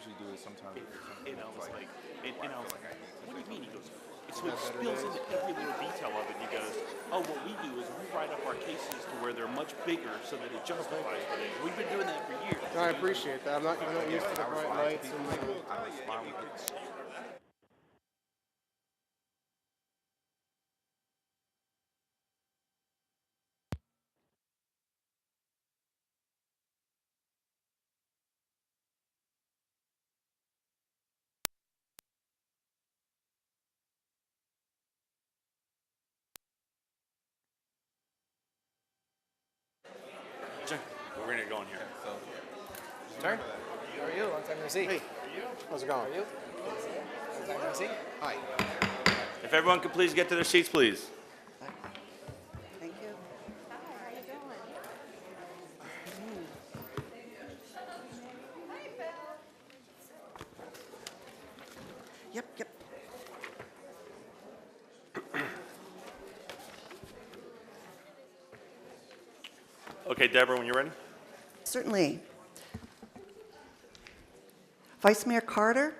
usually do is sometimes. And I was like, and I was like, what do you mean? He goes, it's Have what better spills days? into every little detail of it. And he goes, oh, what we do is we write up our cases to where they're much bigger so that it justifies what it is. We've been doing that for years. No, I appreciate that. I'm not used to the bright lights and I respond with it. We're going to go in here. Turn. How are you? Long time no see. Hey, how's it going? How are you? Long time no see. Hi. If everyone could please get to their seats, please. Thank you. Yep, yep. Okay, Deborah, when you're ready. Certainly. Vice Mayor Carter,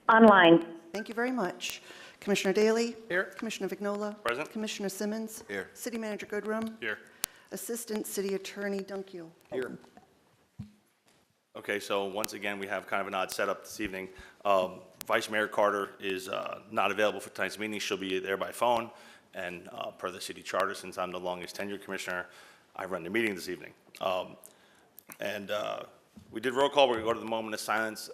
Online. thank you very much. Commissioner Daley. Here. Commissioner Vignola. Present. Commissioner Simmons. Here. City Manager Goodrum. Here. Assistant City Attorney Dunkiel. Here. Okay, so once again, we have kind of an odd setup this evening. Vice Mayor Carter is not available for tonight's meeting. She'll be there by phone. And per the city charter, since I'm the longest tenured commissioner, I run the meeting this evening. We did roll call. We're going to go to the moment of silence.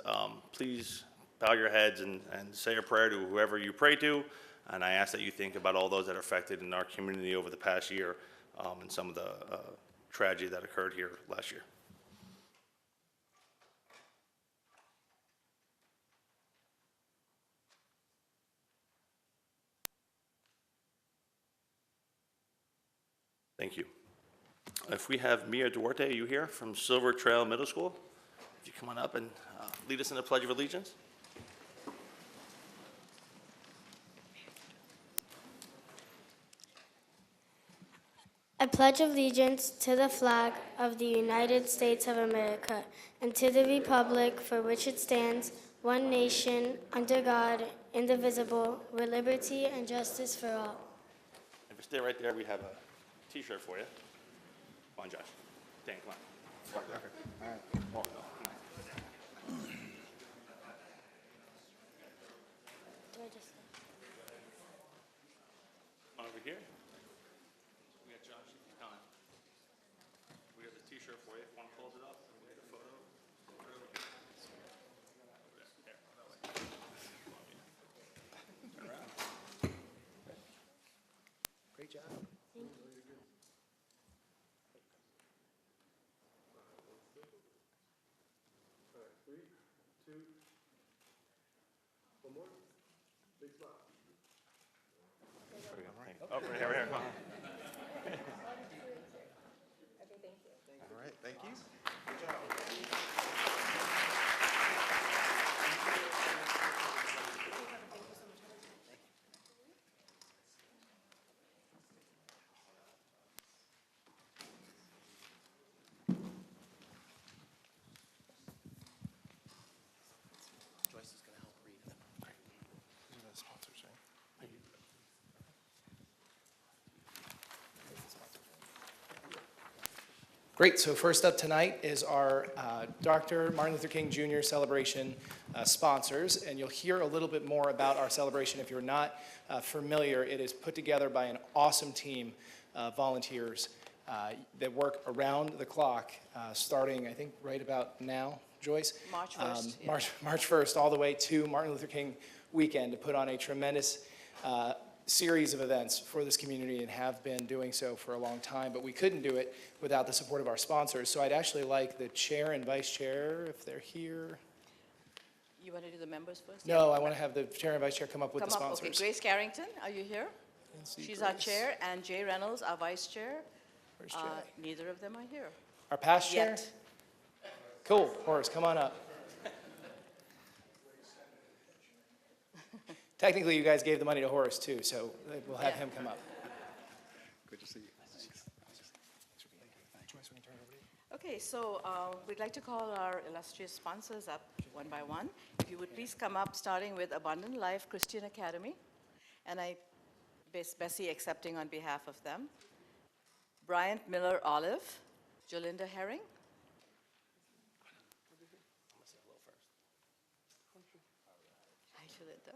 Please bow your heads and say a prayer to whoever you pray to. And I ask that you think about all those that are affected in our community over the past year and some of the tragedy that occurred here last year. Thank you. If we have Mia Duarte, are you here from Silver Trail Middle School? If you come on up and lead us in the Pledge of Allegiance. I pledge allegiance to the flag of the United States of America and to the republic for which it stands, one nation, under God, indivisible, with liberty and justice for all. If you stay right there, we have a T-shirt for you. Come on, Josh. Dan, come on. Walk. Come on over here. We got Josh, if he's coming. We got the T-shirt for you. If one pulls it up, we get a photo. There. Turn around. Great job. Oh, right here, right here. Come on. All right, thank you. Joyce is going to help read them. These are the sponsors, right? Great. So first up tonight is our Dr. Martin Luther King Jr. celebration sponsors, and you'll hear a little bit more about our celebration. If you're not familiar, it is put together by an awesome team of volunteers that work around the clock, starting, I think, right about now, Joyce? March 1st, yeah. March 1st, all the way to Martin Luther King weekend, to put on a tremendous series of events for this community and have been doing so for a long time, but we couldn't do it without the support of our sponsors. So I'd actually like the chair and vice chair, if they're here. You want to do the members first? No, I want to have the chair and vice chair come up with Come the up, okay. sponsors. Grace Carrington, are you here? Nancy She's our Grace. chair, and Jay Reynolds, our vice chair. Where's Jay? Neither of them are here. Our past chair? Yet. Cool, Horace, come on up. Technically, you guys gave the money to Horace too, so we'll have Yeah. him come up. Good to see you. Joyce, when you Okay, so we'd like to call our illustrious sponsors up one by one. If you would please come up, starting with Abundant Life Christian Academy. And Bessie accepting on behalf of them. Bryant Miller Olive, Jolinda Herring. Hi, Jolinda.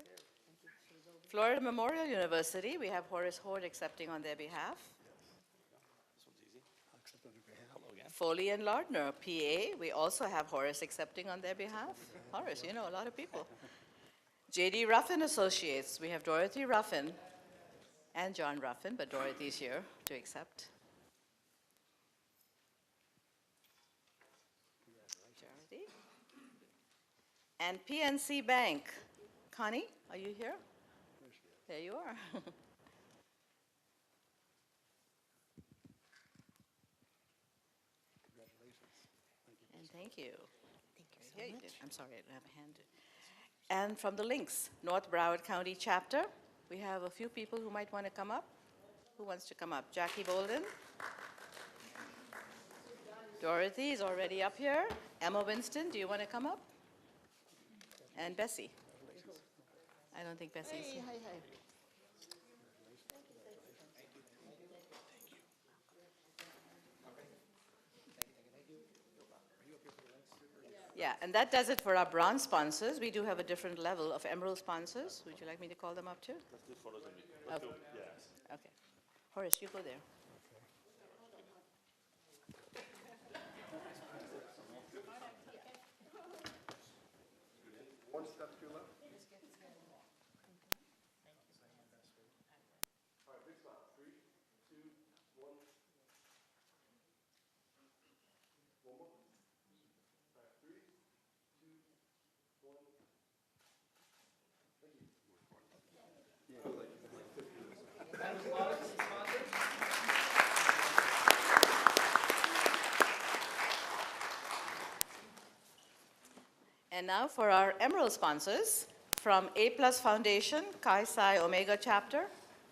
Florida Memorial University, we have Horace Horde accepting on their behalf. Foley and Lardner, PA, we also have Horace accepting on their behalf. Horace, you know a lot of people. J.D. Ruffin Associates, we have Dorothy Ruffin and John Ruffin, but Dorothy's here to accept. Dorothy. And PNC Bank. Connie, are you here? There you are. And thank you. Thank you so much. I'm sorry, I don't have a hand. And from the Links, North Broward County Chapter, we have a few people who might want to come up. Who wants to come up? Jackie Bolden. Dorothy is already up here. Emma Winston, do you want to come up? And Bessie. I don't think Bessie's here. Yeah, and that does it for our bronze sponsors. We do have a different level of emerald sponsors. Would you like me to call them up too? Let's do photos of you. Okay. Okay. Horace, you go there. One step to your left. And now for our emerald sponsors, from A Plus Foundation, Chi Psi Omega Chapter.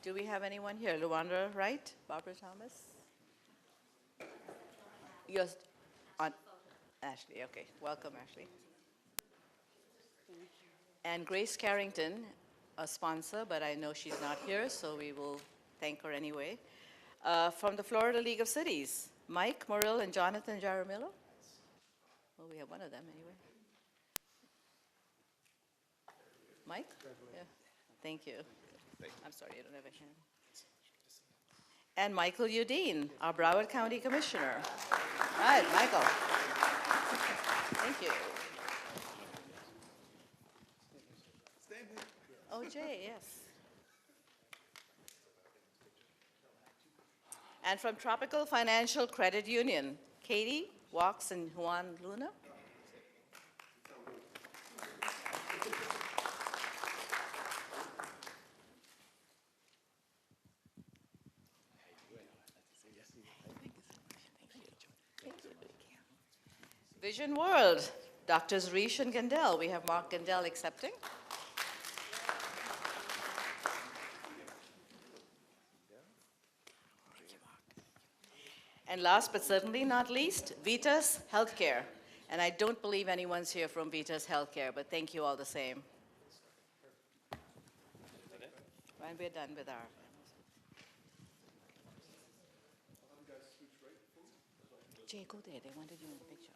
Do we have anyone here? Luanda Wright, Barbara Thomas? You're on, Ashley, okay. Welcome, Ashley. And Grace Carrington, a sponsor, but I know she's not here, so we will thank her anyway. From the Florida League of Cities, Mike Morrill and Jonathan Jaramillo. Well, we have one of them anyway. Mike? Yeah. Thank you. I'm sorry, I don't have a hand. And Michael Udine, our Broward County Commissioner. All right, Michael. Thank you. Oh, Jay, yes. And from Tropical Financial Credit Union, Katie Walks and Juan Luna. Vision World, Doctors Reish and Gandel. We have Mark Gandel accepting. And last but certainly not least, Vitas Healthcare. And I don't believe anyone's here from Vitas Healthcare, but thank you all the same. And we're done with our. Jay, go there. They wanted you in the picture.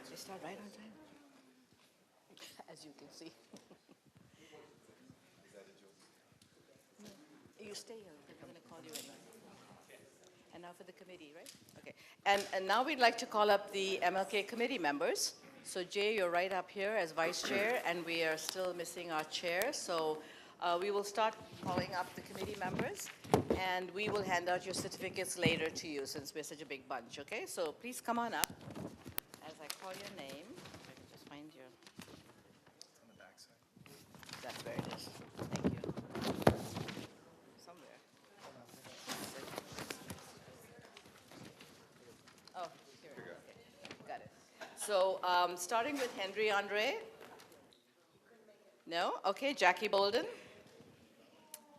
They start right on time, as you can see. You stay here, we're going to call you in. And now for the committee, right? Okay. And now we'd like to call up the MLK committee members. So Jay, you're right up here as vice chair, and we are still missing our chair. So we will start calling up the committee members, and we will hand out your certificates later to you since we're such a big bunch, okay? So please come on up as I call your name. If I can just find your. On the backside. That's where it is. So starting with Henry Andre. No? Okay, Jackie Bolden.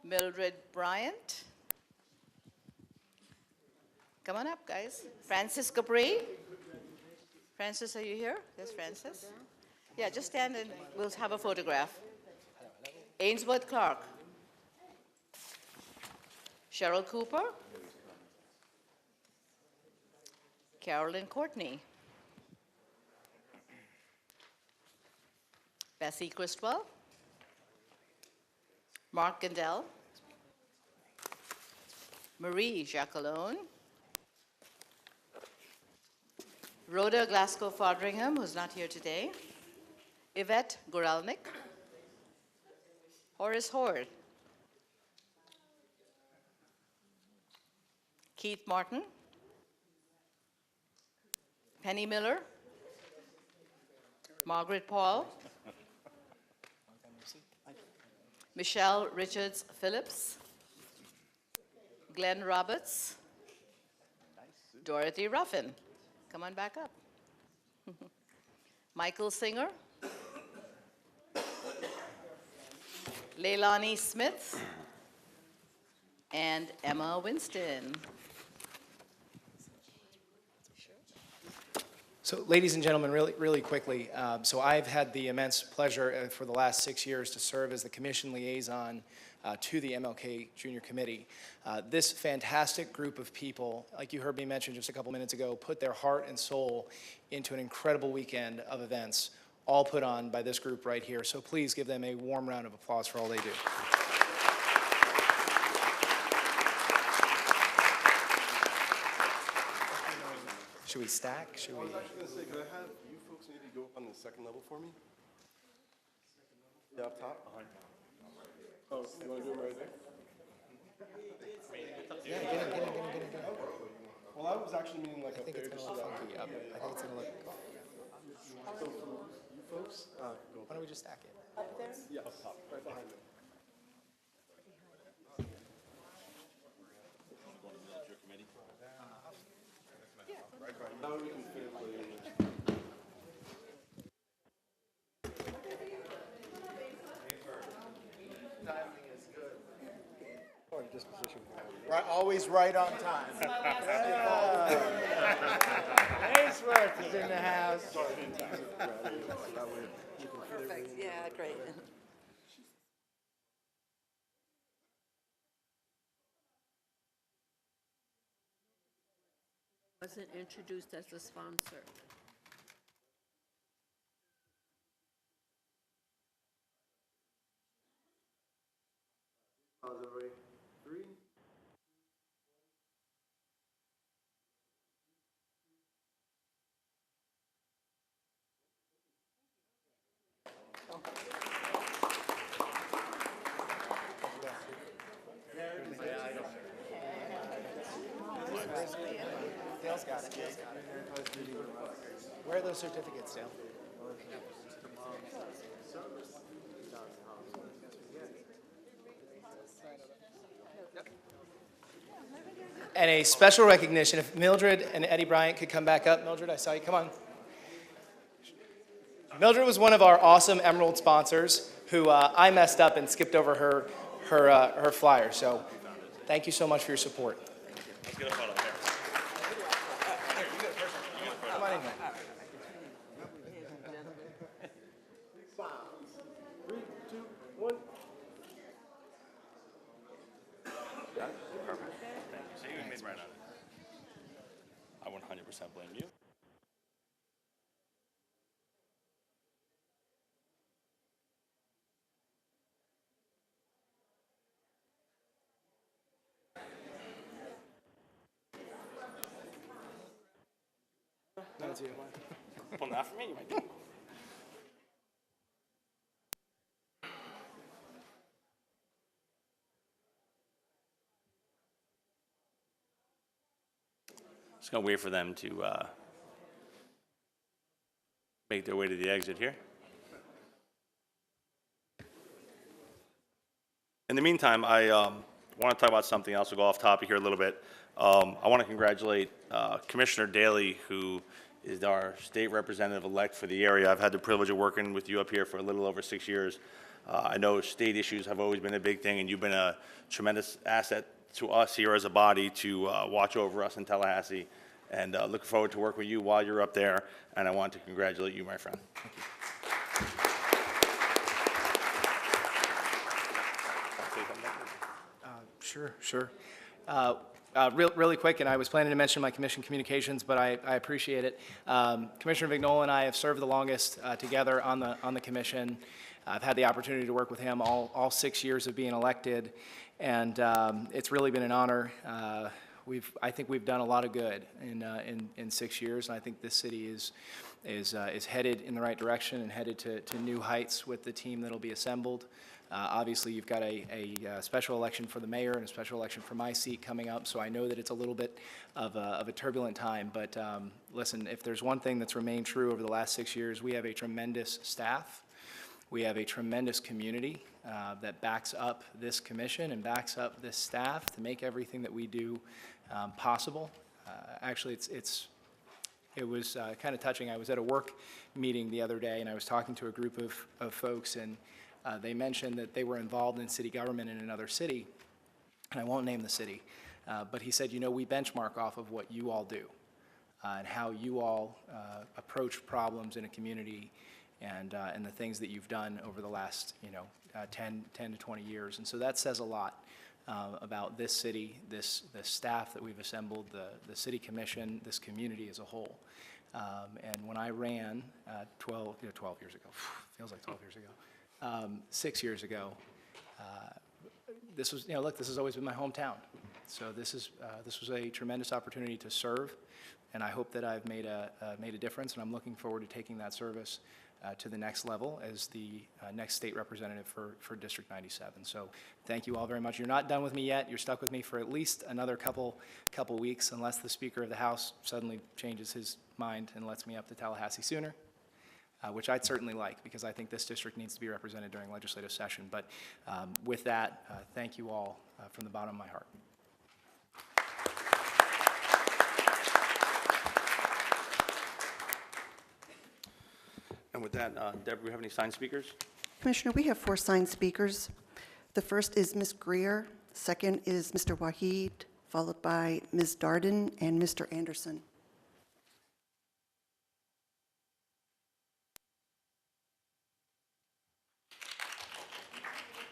Mildred Bryant. Come on up, guys. Francis Capri. Francis, are you here? Yes, Francis. Yeah, just stand and we'll have a photograph. Ainsworth Clark. Cheryl Cooper. Carolyn Courtney. Bessie Christwell. Mark Gandel. Marie Jacquelone. Rhoda Glasgow Fodringham, who's not here today. Yvette Goralnik. Horace Horde. Keith Martin. Penny Miller. Margaret Paul. Michelle Richards Phillips. Glenn Roberts. Dorothy Ruffin. Come on back up. Michael Singer. Leilani Smith. And Emma Winston. So, ladies and gentlemen, really quickly, so I've had the immense pleasure for the last 6 years to serve as the commission liaison to the MLK Junior Committee. This fantastic group of people, like you heard me mention just a couple minutes ago, put their heart and soul into an incredible weekend of events, all put on by this group right here. So please give them a warm round of applause for all they do. Should we stack? Should we? I was actually going to say, could I have you folks maybe go up on the second level for me? Yeah, up top? Oh, you want to do them right there? Yeah, get in. Well, I was actually meaning like I up think there. it's Just gonna so look that funky up. I think it's gonna look. So for you folks, go Why don't we just stack it? yeah, up top, right behind me. That way we can fit it later. Right, always right on time. Ainsworth is in the house. Perfect, yeah, great. Wasn't introduced as the sponsor. How's everybody? 3. Dale's got it. Where are those certificates, Dale? And a special recognition, if Mildred and Eddie Bryant could come back up. Mildred, I saw you, come on. Mildred was one of our awesome Emerald sponsors who I messed up and skipped over her flyer. So thank you so much for your support. Let's get a photo here. Come on in. 3, 2, 1. Perfect. Thank you. So you made right on it. I 100% blame you. That's you. Well, not for me. You might be. Just gonna wait for them to make their way to the exit here. In the meantime, I want to talk about something else. We'll go off topic here a little bit. I want to congratulate Commissioner Daley, who is our state representative-elect for the area. I've had the privilege of working with you up here for a little over 6 years. I know state issues have always been a big thing, and you've been a tremendous asset to us here as a body to watch over us in Tallahassee. And looking forward to work with you while you're up there, and I want to congratulate you, my friend. Thank you. Sure. Really quick, and I was planning to mention my commission communications, but I appreciate it. Commissioner Vignola and I have served the longest together on the commission. I've had the opportunity to work with him all 6 years of being elected, and it's really been an honor. I think we've done a lot of good in 6 years, and I think this city is headed in the right direction and headed to new heights with the team that'll be assembled. Obviously, you've got a special election for the mayor and a special election for my seat coming up, so I know that it's a little bit of a turbulent time. But listen, if there's one thing that's remained true over the last 6 years, we have a tremendous staff. We have a tremendous community that backs up this commission and backs up this staff to make everything that we do possible. Actually, it was kind of touching. I was at a work meeting the other day, and I was talking to a group of folks, and they mentioned that they were involved in city government in another city, and I won't name the city, but he said, you know, we benchmark off of what you all do and how you all approach problems in a community and the things that you've done over the last, 10 to 20 years. And so that says a lot about this city, the staff that we've assembled, the city commission, this community as a whole. And when I ran 12 years ago, feels like 12 years ago, 6 years ago, this was, look, this has always been my hometown. So this was a tremendous opportunity to serve, and I hope that I've made a difference, and I'm looking forward to taking that service to the next level as the next state representative for District 97. So thank you all very much. You're not done with me yet. You're stuck with me for at least another couple weeks, unless the Speaker of the House suddenly changes his mind and lets me up to Tallahassee sooner, which I'd certainly like, because I think this district needs to be represented during legislative session. But with that, thank you all from the bottom of my heart. And with that, Deborah, do we have any signed speakers? Commissioner, we have 4 signed speakers. The first is Ms. Greer, second is Mr. Waheed, followed by Ms. Darden and Mr. Anderson.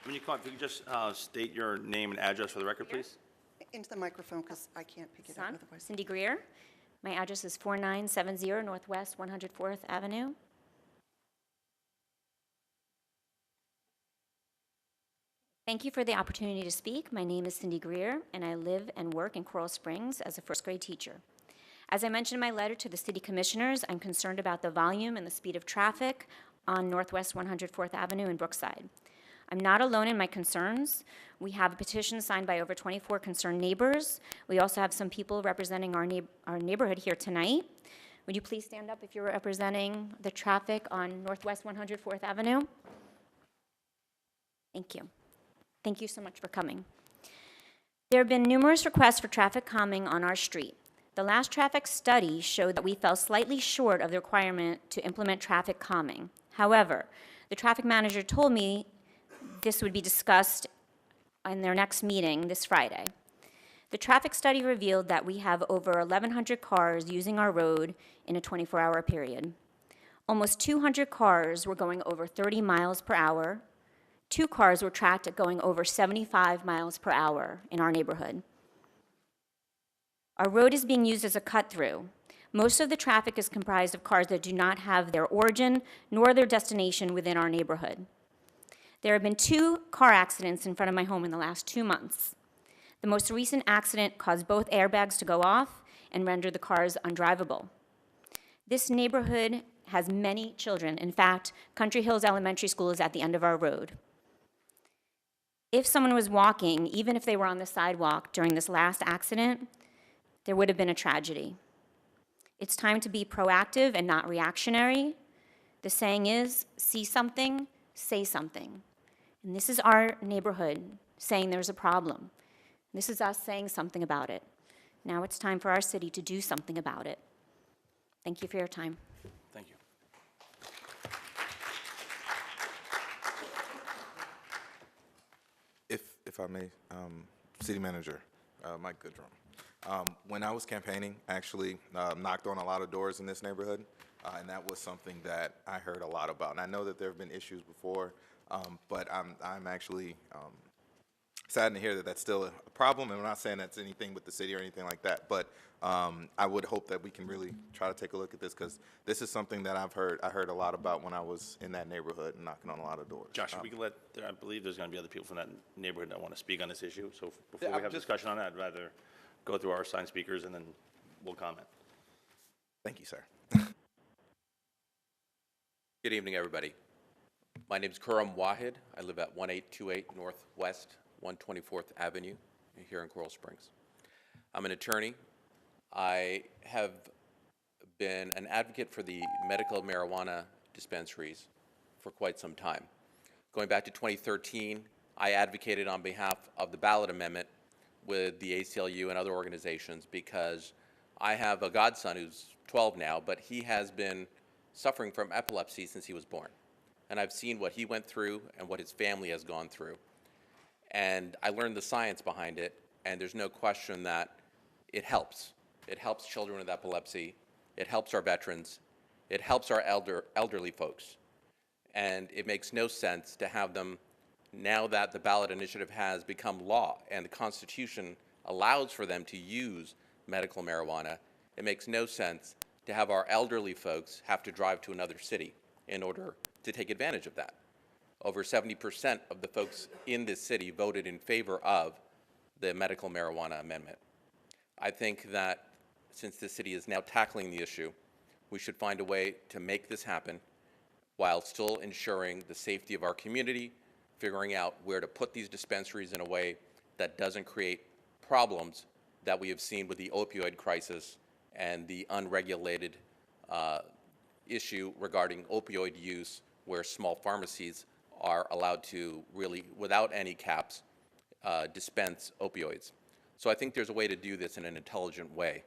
When you call, if you could just state your name and address for the record, please. Into the microphone, because I can't pick it up otherwise. Cindy Greer. My address is 4970 Northwest 104th Avenue. Thank you for the opportunity to speak. My name is Cindy Greer, and I live and work in Coral Springs as a first grade teacher. As I mentioned in my letter to the city commissioners, I'm concerned about the volume and the speed of traffic on Northwest 104th Avenue in Brookside. I'm not alone in my concerns. We have a petition signed by over 24 concerned neighbors. We also have some people representing our neighborhood here tonight. Would you please stand up if you're representing the traffic on Northwest 104th Avenue? Thank you. Thank you so much for coming. There have been numerous requests for traffic calming on our street. The last traffic study showed that we fell slightly short of the requirement to implement traffic calming. However, the traffic manager told me this would be discussed in their next meeting this Friday. The traffic study revealed that we have over 1,100 cars using our road in a 24-hour period. Almost 200 cars were going over 30 miles per hour. 2 cars were tracked at going over 75 miles per hour in our neighborhood. Our road is being used as a cut-through. Most of the traffic is comprised of cars that do not have their origin nor their destination within our neighborhood. There have been 2 car accidents in front of my home in the last 2 months. The most recent accident caused both airbags to go off and rendered the cars undrivable. This neighborhood has many children. In fact, Country Hills Elementary School is at the end of our road. If someone was walking, even if they were on the sidewalk during this last accident, there would have been a tragedy. It's time to be proactive and not reactionary. The saying is, see something, say something. And this is our neighborhood saying there's a problem. This is us saying something about it. Now it's time for our city to do something about it. Thank you for your time. Thank you. If I may, City Manager Mike Goodrum. When I was campaigning, I actually knocked on a lot of doors in this neighborhood, and that was something that I heard a lot about. And I know that there have been issues before, but I'm actually saddened to hear that that's still a problem. And I'm not saying that's anything with the city or anything like that, but I would hope that we can really try to take a look at this, because this is something that I heard a lot about when I was in that neighborhood and knocking on a lot of doors. Joshua, we can I believe there's going to be other people from that neighborhood that want to speak on this issue. So before Yeah, we have discussion on that, I'd rather go through our assigned speakers and then we'll comment. Thank you, sir. Good evening, everybody. My name is Khurram Wahid. I live at 1828 Northwest 124th Avenue here in Coral Springs. I'm an attorney. I have been an advocate for the medical marijuana dispensaries for quite some time. Going back to 2013, I advocated on behalf of the ballot amendment with the ACLU and other organizations because I have a godson who's 12 now, but he has been suffering from epilepsy since he was born. And I've seen what he went through and what his family has gone through. And I learned the science behind it, and there's no question that it helps. It helps children with epilepsy. It helps our veterans. It helps our elderly folks. And it makes no sense to have them, now that the ballot initiative has become law and the Constitution allows for them to use medical marijuana, it makes no sense to have our elderly folks have to drive to another city in order to take advantage of that. Over 70% of the folks in this city voted in favor of the medical marijuana amendment. I think that since the city is now tackling the issue, we should find a way to make this happen while still ensuring the safety of our community, figuring out where to put these dispensaries in a way that doesn't create problems that we have seen with the opioid crisis and the unregulated issue regarding opioid use, where small pharmacies are allowed to really, without any caps, dispense opioids. So I think there's a way to do this in an intelligent way.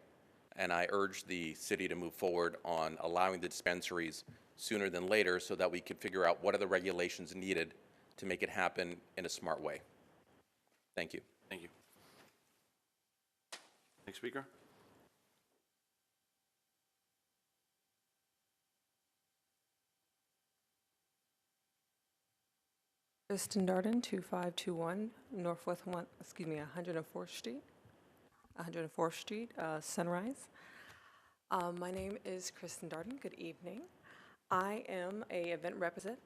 And I urge the city to move forward on allowing the dispensaries sooner than later so that we can figure out what are the regulations needed to make it happen in a smart way. Thank you. Thank you. Next speaker. Kristen Darden, 2521 Northwest 104th Street, Sunrise. My name is Kristen Darden. Good evening. I am a event representative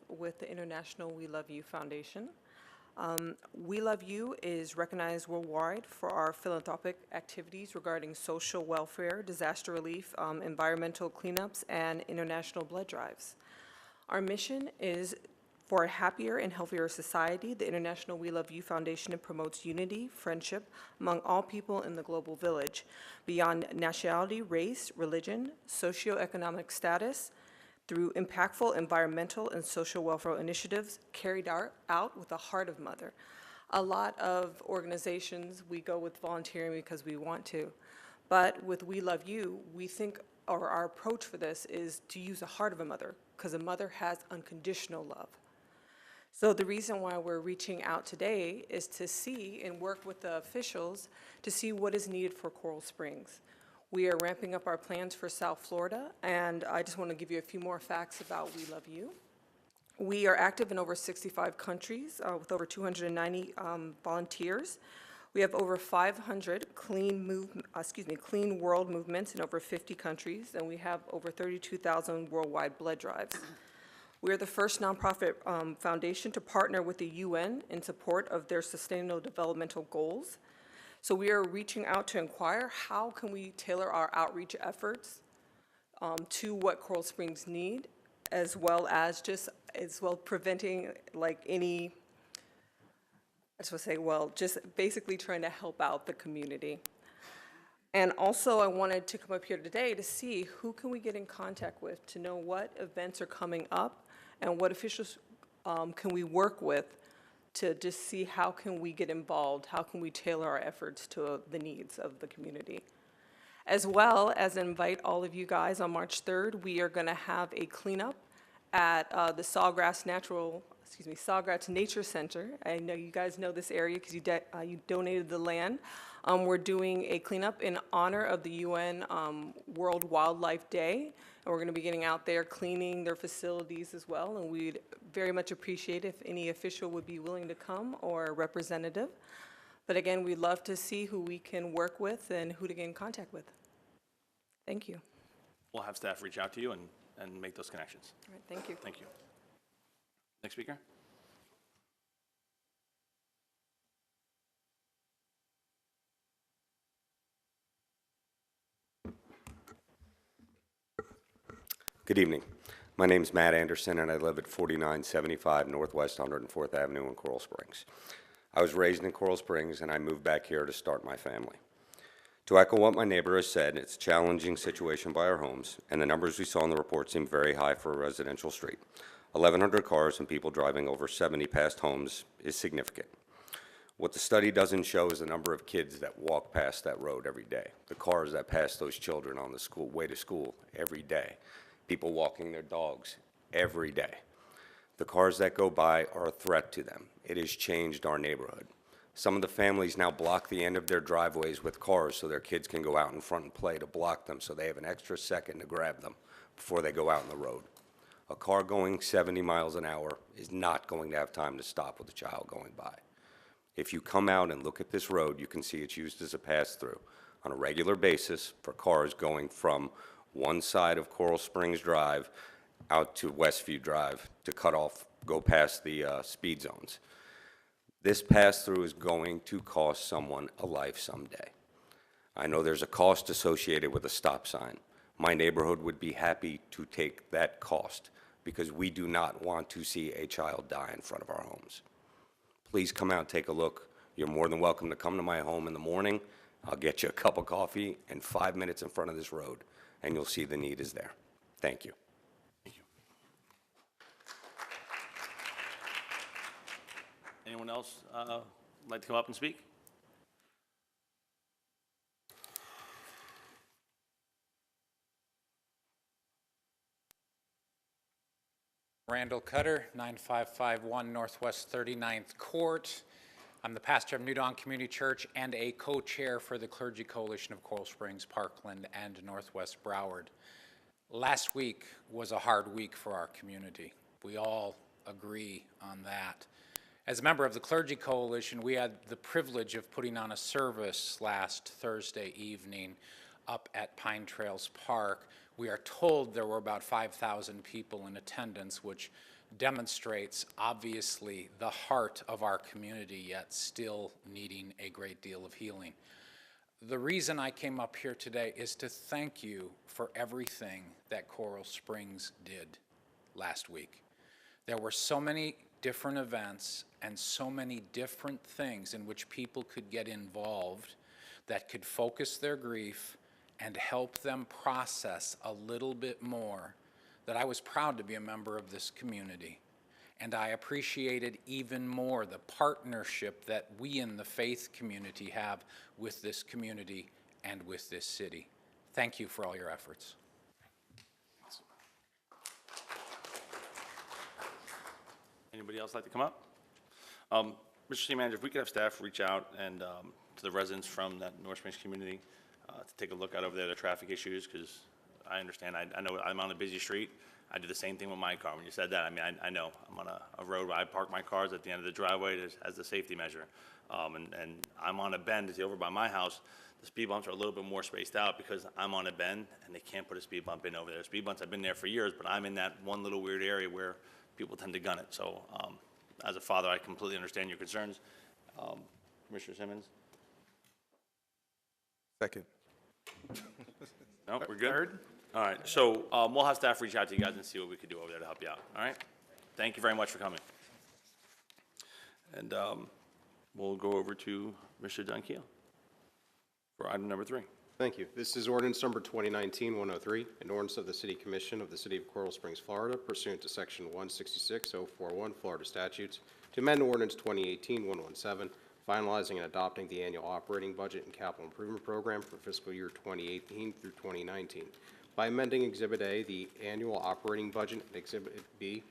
with the International We Love You Foundation. We Love You is recognized worldwide for our philanthropic activities regarding social welfare, disaster relief, environmental cleanups, and international blood drives. Our mission is for a happier and healthier society. The International We Love You Foundation promotes unity, friendship among all people in the global village, beyond nationality, race, religion, socioeconomic status, through impactful environmental and social welfare initiatives carried out with the heart of mother. A lot of organizations, we go with volunteering because we want to, but with We Love You, we think, or our approach for this is to use the heart of a mother, because a mother has unconditional love. So the reason why we're reaching out today is to see and work with the officials to see what is needed for Coral Springs. We are ramping up our plans for South Florida, and I just want to give you a few more facts about We Love You. We are active in over 65 countries with over 290 volunteers. We have over 500 clean world movements in over 50 countries, and we have over 32,000 worldwide blood drives. We are the first nonprofit foundation to partner with the UN in support of their Sustainable Developmental Goals. So we are reaching out to inquire how can we tailor our outreach efforts to what Coral Springs need, as well as preventing like any, just basically trying to help out the community. And also I wanted to come up here today to see who can we get in contact with to know what events are coming up and what officials can we work with to just see how can we get involved, how can we tailor our efforts to the needs of the community. as well as invite all of you guys on March 3rd. We are going to have a cleanup at the Sawgrass Nature Center. I know you guys know this area because you donated the land. We're doing a cleanup in honor of the UN World Wildlife Day. And we're going to be getting out there cleaning their facilities as well. And we'd very much appreciate if any official would be willing to come or a representative. But again, we'd love to see who we can work with and who to get in contact with. Thank you. We'll have staff reach out to you and make those connections. All right, thank you. Thank you. Next speaker. Good evening. My name is Matt Anderson, and I live at 4975 Northwest 104th Avenue in Coral Springs. I was raised in Coral Springs, and I moved back here to start my family. To echo what my neighbor has said, it's a challenging situation by our homes, and the numbers we saw in the report seem very high for a residential street. 1,100 cars and people driving over 70 past homes is significant. What the study doesn't show is the number of kids that walk past that road every day, the cars that pass those children on the way to school every day, people walking their dogs every day. The cars that go by are a threat to them. It has changed our neighborhood. Some of the families now block the end of their driveways with cars so their kids can go out in front and play to block them so they have an extra second to grab them before they go out on the road. A car going 70 miles an hour is not going to have time to stop with a child going by. If you come out and look at this road, you can see it's used as a pass-through on a regular basis for cars going from one side of Coral Springs Drive out to Westview Drive to cut off, go past the speed zones. This pass-through is going to cost someone a life someday. I know there's a cost associated with a stop sign. My neighborhood would be happy to take that cost because we do not want to see a child die in front of our homes. Please come out and take a look. You're more than welcome to come to my home in the morning. I'll get you a cup of coffee and 5 minutes in front of this road, and you'll see the need is there. Thank you. Thank you. Anyone else like to come up and speak? Randall Cutter, 9551 Northwest 39th Court. I'm the pastor of New Dawn Community Church and a co-chair for the Clergy Coalition of Coral Springs, Parkland, and Northwest Broward. Last week was a hard week for our community. We all agree on that. As a member of the Clergy Coalition, we had the privilege of putting on a service last Thursday evening up at Pine Trails Park. We are told there were about 5,000 people in attendance, which demonstrates obviously the heart of our community, yet still needing a great deal of healing. The reason I came up here today is to thank you for everything that Coral Springs did last week. There were so many different events and so many different things in which people could get involved that could focus their grief and help them process a little bit more, that I was proud to be a member of this community. And I appreciated even more the partnership that we in the faith community have with this community and with this city. Thank you for all your efforts. Anybody else like to come up? Mr. City Manager, if we could have staff reach out and to the residents from that North Springs community to take a look out over there, the traffic issues, because I understand, I know I'm on a busy street. I do the same thing with my car. When you said that, I mean, I know I'm on a road where I park my cars at the end of the driveway as a safety measure. And I'm on a bend, over by my house. The speed bumps are a little bit more spaced out because I'm on a bend and they can't put a speed bump in over there. Speed bumps have been there for years, but I'm in that one little weird area where people tend to gun it. So as a father, I completely understand your concerns. Commissioner Simmons? Second. No, we're good? Third? All right, so we'll have staff reach out to you guys and see what we could do over there to help you out, all right? Thank you very much for coming. And we'll go over to Mr. Dunkiel for item number 3. Thank you. This is ordinance number 2019-103, an ordinance of the City Commission of the City of Coral Springs, Florida, pursuant to Section 166.041 Florida statutes, to amend ordinance 2018-117, finalizing and adopting the annual operating budget and capital improvement program for fiscal year 2018 through 2019. By amending Exhibit A, the annual operating budget, and Exhibit B,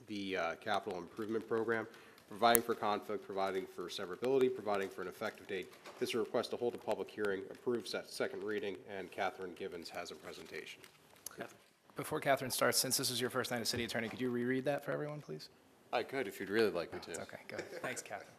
the capital improvement program, providing for conflict, providing for severability, providing for an effective date. This is a request to hold a public hearing, approves that second reading, and Catherine Givens has a presentation. Before Catherine starts, since this is your first night as city attorney, could you reread that for everyone, please? I could, if you'd really like me to. Okay, go ahead. Thanks, Catherine.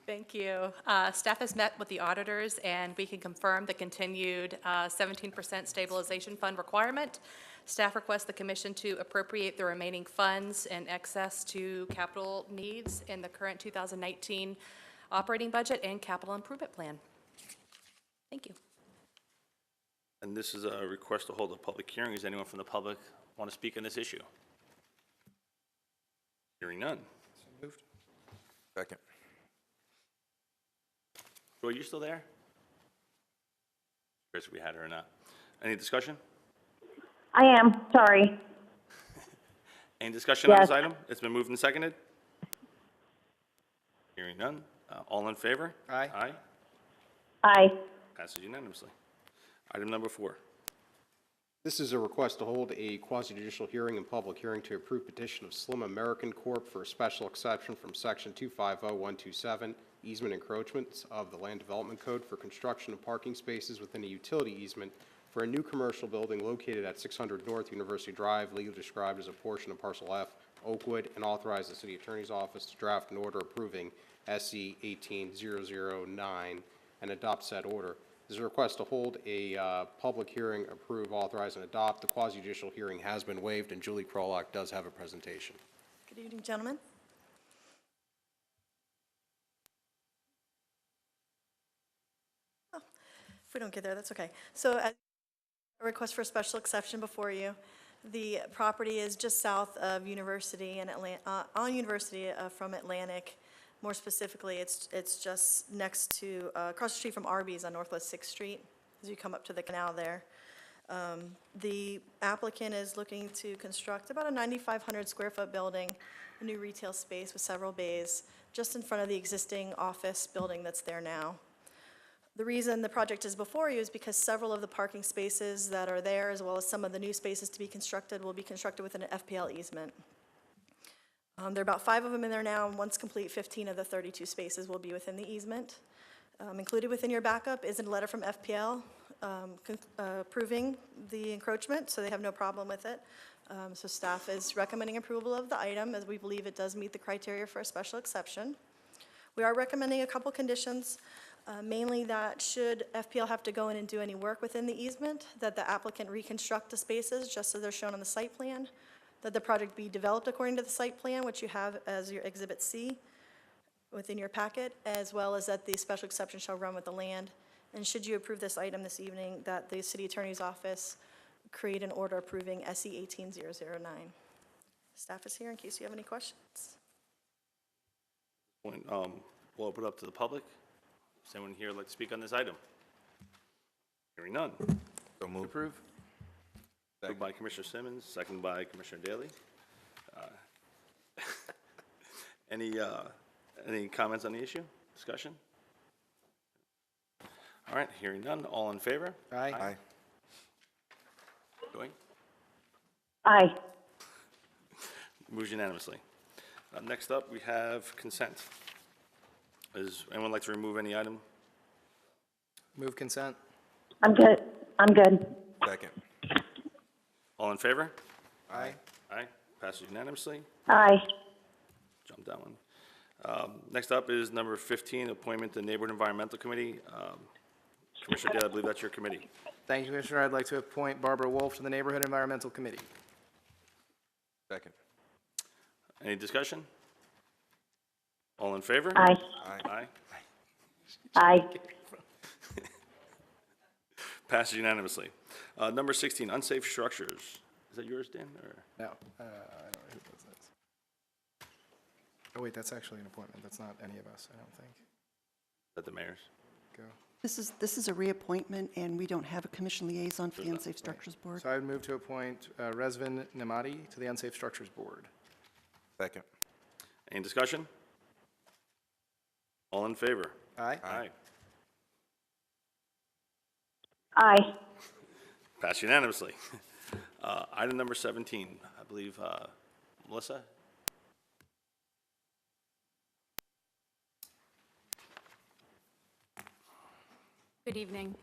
Thank you. Staff has met with the auditors, and we can confirm the continued 17% stabilization fund requirement. Staff requests the commission to appropriate the remaining funds in excess to capital needs in the current 2019 operating budget and capital improvement plan. Thank you. And this is a request to hold a public hearing. Does anyone from the public want to speak on this issue? Hearing none. So moved. Second. Joy, you still there? Chris, we had her or not. Any discussion? I am, sorry. Any discussion on this item? It's been moved and seconded. Hearing none. All in favor? Aye. Aye. Aye. Passes unanimously. Item number 4. This is a request to hold a quasi-judicial hearing and public hearing to approve petition of Slim American Corp. For a special exception from Section 250127, easement encroachments of the Land Development Code for construction of parking spaces within a utility easement for a new commercial building located at 600 North University Drive, legally described as a portion of Parcel F, Oakwood, and authorize the City Attorney's Office to draft an order approving SC 18009 and adopt said order. There's a request to hold a public hearing, approve, authorize, and adopt. The quasi-judicial hearing has been waived, and Julie Krolak does have a presentation. Good evening, gentlemen. Oh, if we don't get there, that's okay. So a request for a special exception before you. The property is just south of University and on University from Atlantic. More specifically, it's just next to, across the street from Arby's on Northwest 6th Street, as you come up to the canal there. The applicant is looking to construct about a 9,500 square foot building, a new retail space with several bays, just in front of the existing office building that's there now. The reason the project is before you is because several of the parking spaces that are there, as well as some of the new spaces to be constructed, will be constructed within an FPL easement. There are about 5 of them in there now, and once complete, 15 of the 32 spaces will be within the easement. Included within your backup is a letter from FPL approving the encroachment, so they have no problem with it. So staff is recommending approval of the item, as we believe it does meet the criteria for a special exception. We are recommending a couple conditions, mainly that should FPL have to go in and do any work within the easement, that the applicant reconstruct the spaces just as they're shown on the site plan, that the project be developed according to the site plan, which you have as your Exhibit C within your packet, as well as that the special exception shall run with the land. And should you approve this item this evening, that the City Attorney's Office create an order approving SE 18009. Staff is here in case you have any questions. We'll open it up to the public. Does anyone here like to speak on this item? Hearing none. So moved. Approve. Moved by Commissioner Simmons, seconded by Commissioner Daly. Any comments on the issue? Discussion? All right, hearing none. All in favor? Aye. Aye. Joy? Aye. Moves unanimously. Next up, we have consent. Does anyone like to remove any item? Move consent. I'm good. I'm good. Second. All in favor? Aye. Aye. Passes unanimously. Aye. Jump that one. Next up is number 15, appointment to Neighborhood Environmental Committee. Commissioner Daly, I believe that's your committee. Thank you, Commissioner. I'd like to appoint Barbara Wolf to the Neighborhood Environmental Committee. Second. Any discussion? All in favor? Aye. Aye. Aye. Passes unanimously. Number 16, unsafe structures. Is that yours, Dan? Or? No, I don't know who does this. Oh, wait, that's actually an appointment. That's not any of us, I don't think. Is that the mayor's? Go. This is a reappointment, and we don't have a commission liaison for the Unsafe Structures Board. So I would move to appoint Rezvin Nemati to the Unsafe Structures Board. Second. Any discussion? All in favor? Aye. Aye. Aye. Passed unanimously. Item number 17, I believe, Melissa? Good evening.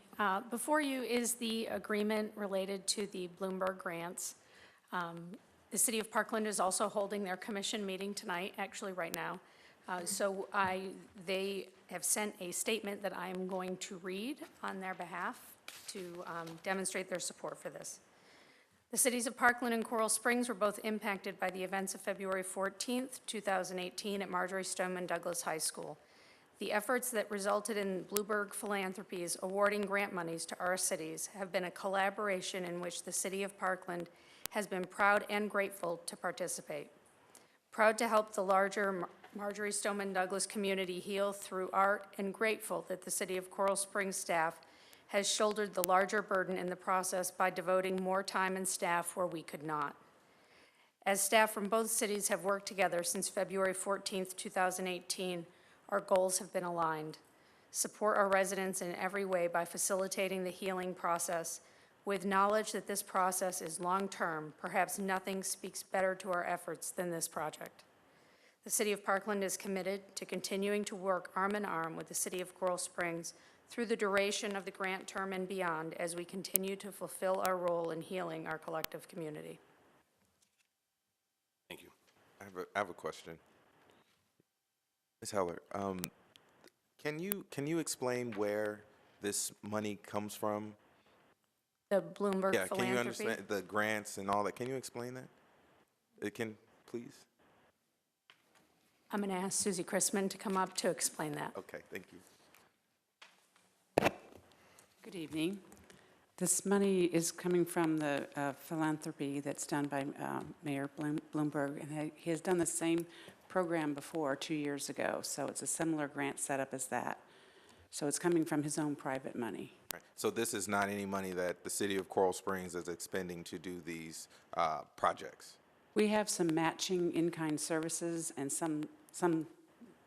Before you is the agreement related to the Bloomberg grants. The City of Parkland is also holding their commission meeting tonight, actually right now. They have sent a statement that I'm going to read on their behalf to demonstrate their support for this. The cities of Parkland and Coral Springs were both impacted by the events of February 14th, 2018 at Marjorie Stoneman Douglas High School. The efforts that resulted in Bloomberg Philanthropies awarding grant monies to our cities have been a collaboration in which the City of Parkland has been proud and grateful to participate. Proud to help the larger Marjorie Stoneman Douglas community heal through art, and grateful that the City of Coral Springs staff has shouldered the larger burden in the process by devoting more time and staff where we could not. As staff from both cities have worked together since February 14th, 2018, our goals have been aligned. Support our residents in every way by facilitating the healing process. With knowledge that this process is long-term, perhaps nothing speaks better to our efforts than this project. The City of Parkland is committed to continuing to work arm in arm with the City of Coral Springs through the duration of the grant term and beyond as we continue to fulfill our role in healing our collective community. Thank you. I have a question. Ms. Heller, can you explain where this money comes from? The Bloomberg Yeah, Philanthropy. can you understand the grants and all that? Can you explain that? Please? I'm going to ask Susie Chrisman to come up to explain that. Okay, thank you. Good evening. This money is coming from the philanthropy that's done by Mayor Bloomberg, and he has done the same program before 2 years ago, so it's a similar grant setup as that. So it's coming from his own private money. Right. So this is not any money that the City of Coral Springs is expending to do these projects? We have some matching in-kind services and some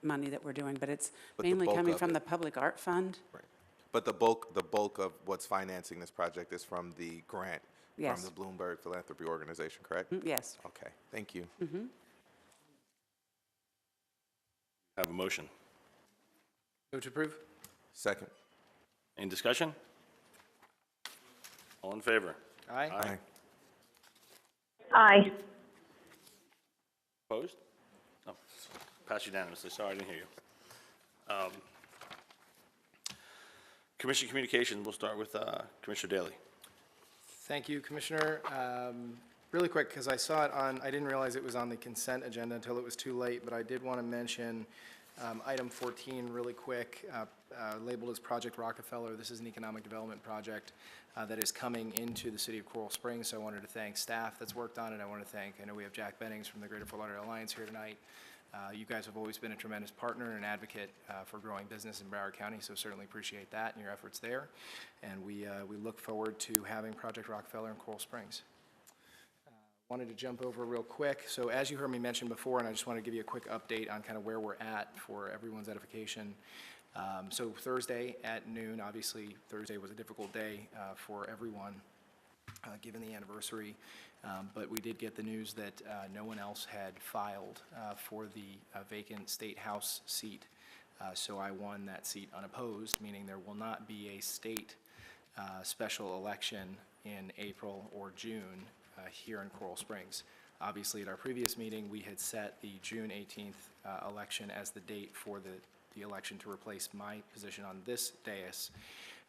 money that we're doing, but it's mainly coming from the Public Art Fund. Right. But the bulk of what's financing this project is from the grant Yes. from the Bloomberg Philanthropy Organization, correct? Yes. Okay, thank you. Have a motion. Move to approve. Second. Any discussion? All in favor? Aye. Aye. Aye. Opposed? No. Passed unanimously. Sorry, I didn't hear you. Commission communications, we'll start with Commissioner Daley. Thank you, Commissioner. Really quick, because I saw it on, I didn't realize it was on the consent agenda until it was too late, but I did want to mention item 14 really quick, labeled as Project Rockefeller. This is an economic development project that is coming into the City of Coral Springs, so I wanted to thank staff that's worked on it. I know we have Jack Bennings from the Greater Fort Lauderdale Alliance here tonight. You guys have always been a tremendous partner and an advocate for growing business in Broward County, so certainly appreciate that and your efforts there. And we look forward to having Project Rockefeller in Coral Springs. Wanted to jump over real quick. So as you heard me mention before, and I just want to give you a quick update on kind of where we're at for everyone's edification. So Thursday at noon, obviously Thursday was a difficult day for everyone given the anniversary. But we did get the news that no one else had filed for the vacant State House seat. So I won that seat unopposed, meaning there will not be a state special election in April or June here in Coral Springs. Obviously, at our previous meeting, we had set the June 18th election as the date for the election to replace my position on this dais,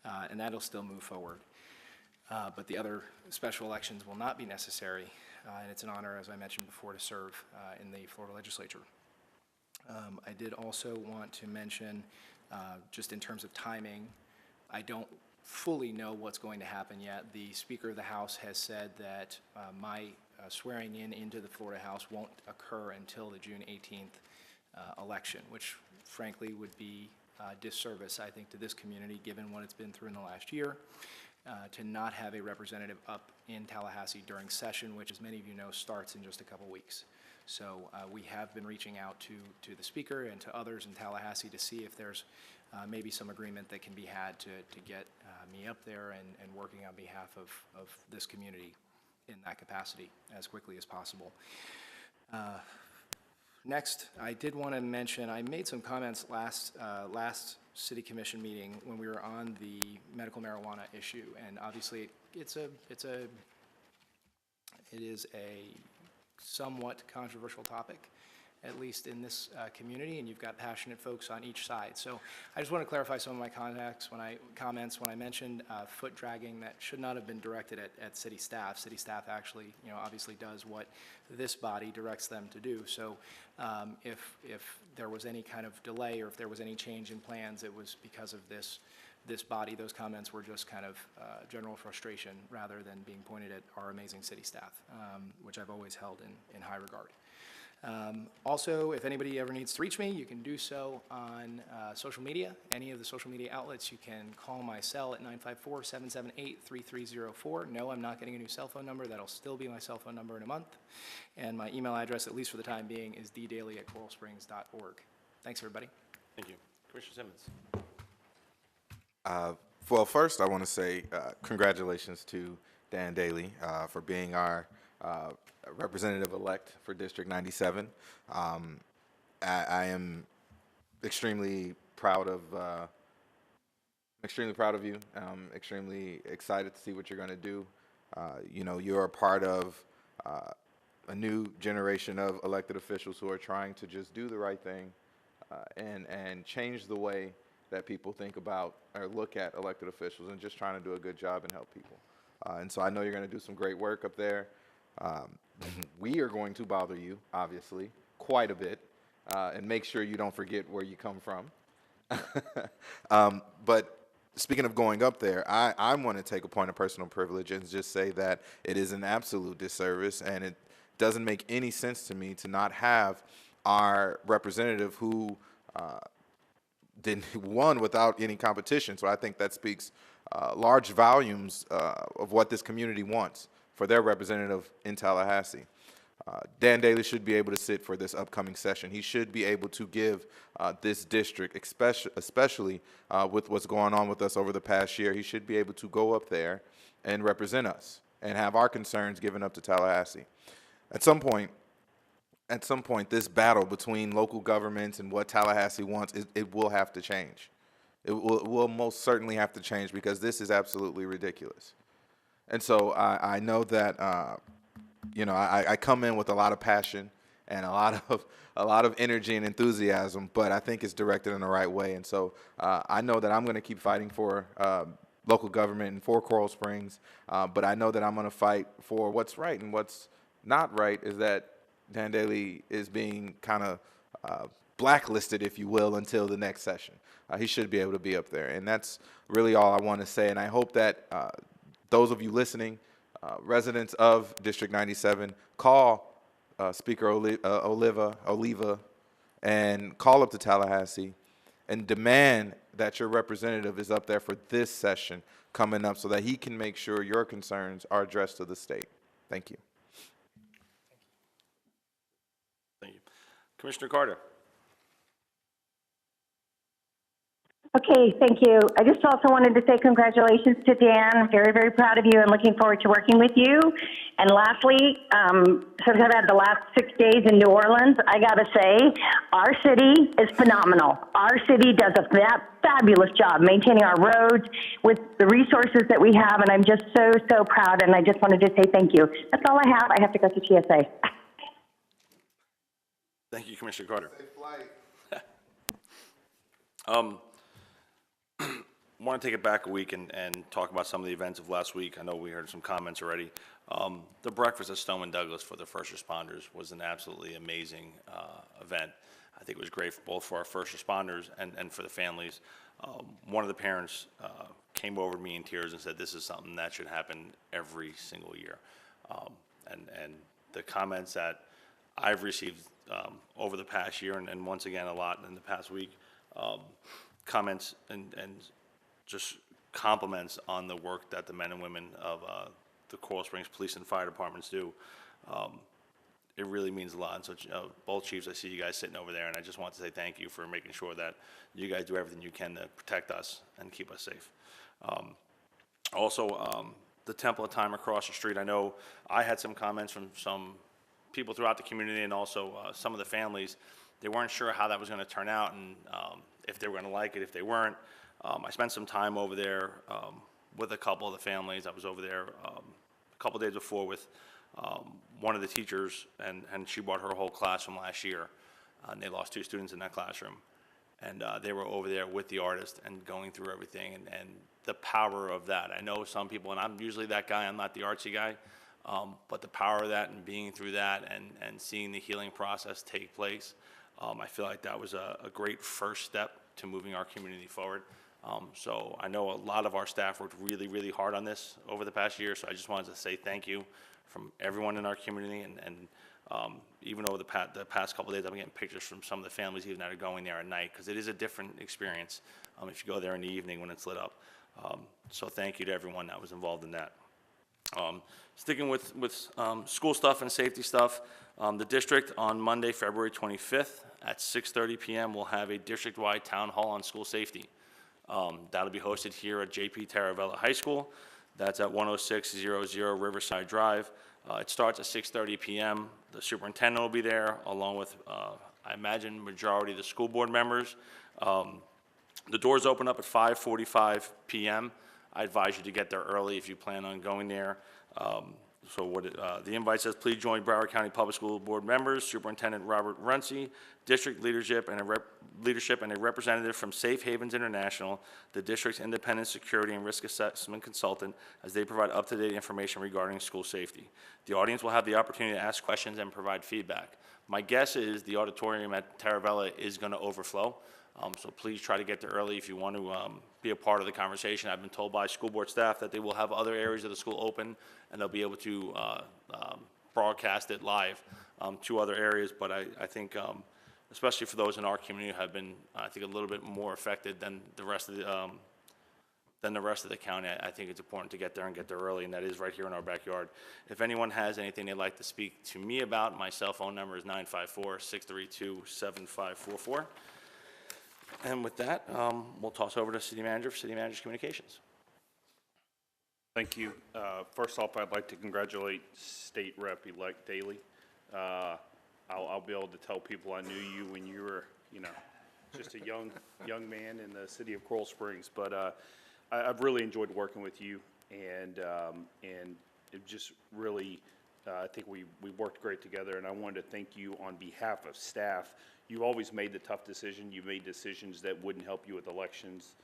and that'll still move forward. But the other special elections will not be necessary, and it's an honor, as I mentioned before, to serve in the Florida legislature. I did also want to mention, just in terms of timing, I don't fully know what's going to happen yet. The Speaker of the House has said that my swearing in into the Florida House won't occur until the June 18th election, which frankly would be disservice, I think, to this community, given what it's been through in the last year. To not have a representative up in Tallahassee during session, which, as many of you know, starts in just a couple weeks. So we have been reaching out to the speaker and to others in Tallahassee to see if there's maybe some agreement that can be had to get me up there and working on behalf of this community in that capacity as quickly as possible. Next, I did want to mention, I made some comments last City Commission meeting when we were on the medical marijuana issue, and obviously it is a somewhat controversial topic, at least in this community, and you've got passionate folks on each side. So I just want to clarify some of my comments when I mentioned foot dragging. That should not have been directed at city staff. City staff actually, obviously does what this body directs them to do. So if there was any kind of delay or if there was any change in plans, it was because of this body. Those comments were just kind of general frustration rather than being pointed at our amazing city staff, which I've always held in high regard. Also, if anybody ever needs to reach me, you can do so on social media, any of the social media outlets. You can call my cell at 954-778-3304. No, I'm not getting a new cell phone number. That'll still be my cell phone number in a month. And my email address, at least for the time being, is ddaly@coralsprings.org. Thanks, everybody. Thank you. Commissioner Simmons. Well, first I want to say congratulations to Dan Daly for being our representative-elect for District 97. I am extremely proud of you. I'm extremely excited to see what you're going to do. You're a part of a new generation of elected officials who are trying to just do the right thing and change the way that people think about or look at elected officials, and just trying to do a good job and help people. And so I know you're going to do some great work up there. We are going to bother you, obviously, quite a bit, and make sure you don't forget where you come from. But speaking of going up there, I want to take a point of personal privilege and just say that it is an absolute disservice, and it doesn't make any sense to me to not have our representative who won without any competition. So I think that speaks large volumes of what this community wants for their representative in Tallahassee. Dan Daly should be able to sit for this upcoming session. He should be able to give this district, especially with what's going on with us over the past year, he should be able to go up there and represent us and have our concerns given up to Tallahassee. At some point, this battle between local governments and what Tallahassee wants, it will have to change. It will most certainly have to change, because this is absolutely ridiculous. And so I know that I come in with a lot of passion and a lot of energy and enthusiasm, but I think it's directed in the right way. And so I know that I'm going to keep fighting for local government and for Coral Springs, but I know that I'm going to fight for what's right, and what's not right is that Dan Daly is being kind of blacklisted, if you will, until the next session. He should be able to be up there, and that's really all I want to say. And I hope that those of you listening, residents of District 97, call Speaker Oliva and call up to Tallahassee and demand that your representative is up there for this session coming up, so that he can make sure your concerns are addressed to the state. Thank you. Thank you. Commissioner Carter. Okay, thank you. I just also wanted to say congratulations to Dan. Very, very proud of you and looking forward to working with you. And lastly, since I've had the last 6 days in New Orleans, I got to say, our city is phenomenal. Our city does a fabulous job maintaining our roads with the resources that we have, and I'm just so, so proud, and I just wanted to say thank you. That's all I have. I have to go to TSA. Thank you, Commissioner Carter. I want to take it back a week and talk about some of the events of last week. I know we heard some comments already. The breakfast at Stoneman Douglas for the first responders was an absolutely amazing event. I think it was great both for our first responders and for the families. One of the parents came over to me in tears and said this is something that should happen every single year. And the comments that I've received over the past year, and once again a lot in the past week, comments and just compliments on the work that the men and women of the Coral Springs Police and Fire Departments do. it really means a lot. And so both chiefs, I see you guys sitting over there, and I just want to say thank you for making sure that you guys do everything you can to protect us and keep us safe. Also, the Temple of Time across the street, I know I had some comments from some people throughout the community and also some of the families. They weren't sure how that was going to turn out and if they were going to like it, if they weren't. I spent some time over there with a couple of the families. I was over there a couple days before with one of the teachers, and she brought her whole class from last year, and they lost 2 students in that classroom. And they were over there with the artist and going through everything, and the power of that. I know some people, and I'm usually that guy, I'm not the artsy guy, but the power of that and being through that and seeing the healing process take place, I feel like that was a great first step to moving our community forward. So I know a lot of our staff worked really, really hard on this over the past year, so I just wanted to say thank you from everyone in our community, and even over the past couple of days, I'm getting pictures from some of the families even that are going there at night, because it is a different experience if you go there in the evening when it's lit up. So thank you to everyone that was involved in that. Sticking with school stuff and safety stuff, the district on Monday, February 25th at 6:30 p.m. will have a district-wide town hall on school safety. That'll be hosted here at J.P. Taravella High School. That's at 10600 Riverside Drive. It starts at 6:30 p.m. The superintendent will be there, along with, I imagine, majority of the school board members. The doors open up at 5:45 p.m. I advise you to get there early if you plan on going there. The invite says, please join Broward County Public School Board members, Superintendent Robert Runcie, district leadership and a representative from Safe Havens International, the district's independent security and risk assessment consultant, as they provide up-to-date information regarding school safety. The audience will have the opportunity to ask questions and provide feedback. My guess is the auditorium at Taravella is going to overflow. So please try to get there early if you want to be a part of the conversation. I've been told by school board staff that they will have other areas of the school open, and they'll be able to broadcast it live to other areas. But I think, especially for those in our community who have been, I think, a little bit more affected than the rest of the county, I think it's important to get there and get there early, and that is right here in our backyard. If anyone has anything they'd like to speak to me about, my cell phone number is 954-632-7544. And with that, we'll toss over to City Manager for City Manager's Communications. Thank you. First off, I'd like to congratulate State Rep-elect Daley. I'll be able to tell people I knew you when you were, just a young man in the city of Coral Springs. But I've really enjoyed working with you, and it just really, I think we worked great together. And I wanted to thank you on behalf of staff. You always made the tough decision. You made decisions that wouldn't help you with elections.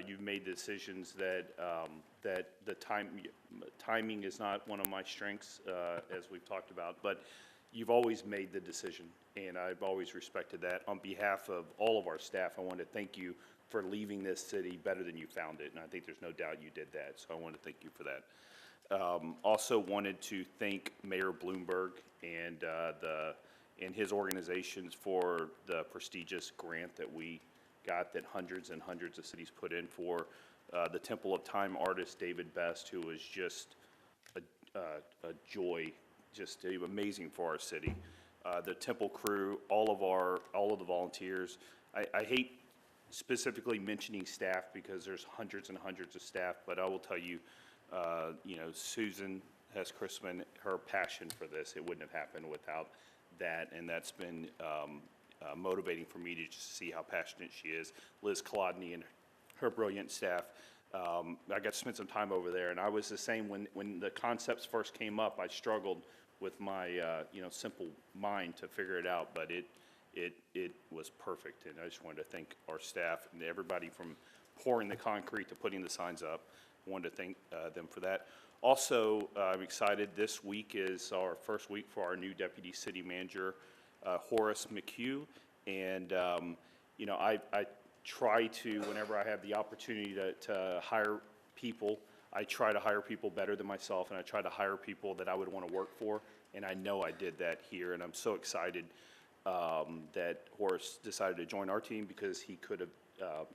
You've made decisions that the timing is not one of my strengths, as we've talked about. But you've always made the decision, and I've always respected that. On behalf of all of our staff, I want to thank you for leaving this city better than you found it, and I think there's no doubt you did that. So I want to thank you for that. Also wanted to thank Mayor Bloomberg and his organizations for the prestigious grant that we got, that hundreds and hundreds of cities put in for the Temple of Time artist David Best, who was just a joy, just amazing for our city. The Temple crew, all of the volunteers. I hate specifically mentioning staff because there's hundreds and hundreds of staff, but I will tell you, Susan Hess-Chrisman, her passion for this, it wouldn't have happened without that, and that's been motivating for me to just see how passionate she is. Liz Kolodny and her brilliant staff. I got to spend some time over there, and I was the same when the concepts first came up. I struggled with my simple mind to figure it out, but it was perfect, and I just wanted to thank our staff and everybody from pouring the concrete to putting the signs up. I wanted to thank them for that. Also, I'm excited. This week is our first week for our new Deputy City Manager, Horace McHugh, and I try to, whenever I have the opportunity to hire people, I try to hire people better than myself, and I try to hire people that I would want to work for, and I know I did that here, and I'm so excited that Horace decided to join our team because he could have.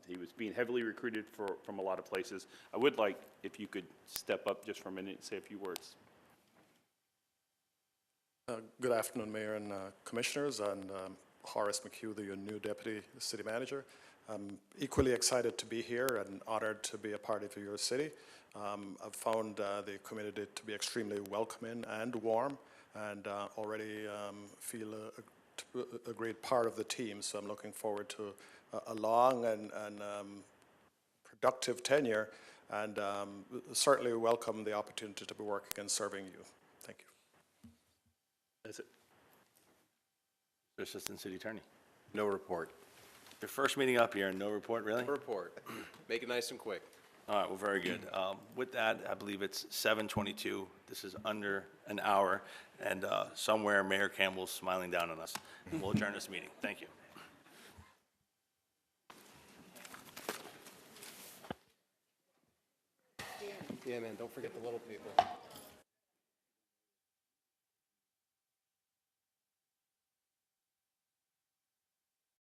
He was being heavily recruited from a lot of places. I would like if you could step up just for a minute and say a few words. Good afternoon, Mayor and Commissioners, and Horace McHugh, the new Deputy City Manager. I'm equally excited to be here and honored to be a part of your city. I've found the community to be extremely welcoming and warm, and already feel a great part of the team, so I'm looking forward to a long and productive tenure, and certainly welcome the opportunity to be working and serving you. Thank you. That's it. Assistant City Attorney. No report. Your first meeting up here and no report, really? No report. Make it nice and quick. All right, well, very good. With that, I believe it's 7:22. This is under an hour, and somewhere Mayor Campbell's smiling down on us. And we'll adjourn this meeting. Thank you. Yeah, man, don't forget the little people.